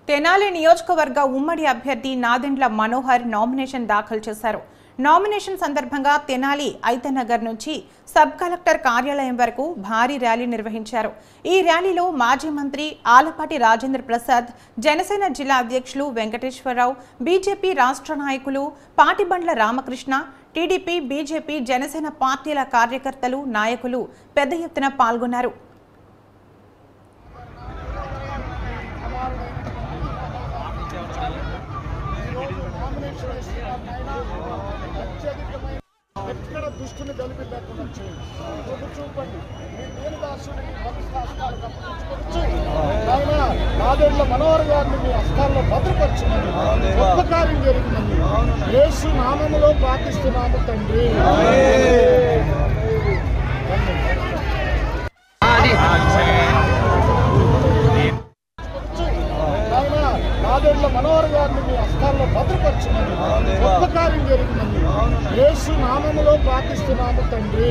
తెనాలి నియోజకవర్గ ఉమ్మడి అభ్యర్థి నాదెండ్ల మనోహర్ నామినేషన్ దాఖలు చేశారు. నామినేషన్ సందర్భంగా తెనాలి ఐతనగర్ నుంచి సబ్ కలెక్టర్ కార్యాలయం వరకు భారీ ర్యాలీ నిర్వహించారు. ఈ ర్యాలీలో మాజీ మంత్రి ఆలపాటి రాజేంద్ర ప్రసాద్, జనసేన జిల్లా అధ్యక్షులు వెంకటేశ్వరరావు, బీజేపీ రాష్ట్ర నాయకులు పాటిబండ్ల రామకృష్ణ, టీడీపీ, బీజేపీ, జనసేన పార్టీల కార్యకర్తలు, నాయకులు పెద్ద ఎత్తున పాల్గొన్నారు. ఎక్కడ దుష్టుని కలిపి లేకుండా చేయండి. చూపండి నేను దాసుడిని నాదెండ్ల మనోహర్ గారిని మీ హస్తాల్లో భద్రపరచమని గొప్ప కార్యం జరిగిందని యేసు నామములో ప్రార్థిస్తున్నాము తండ్రి. నాదెండ్ల మనోహర్ గారిని మీ హస్తాల్లో భద్రపరచమని గొప్ప కార్యం జరిగిందని యేసు నామములో ప్రార్థిస్తున్నాము తండ్రి.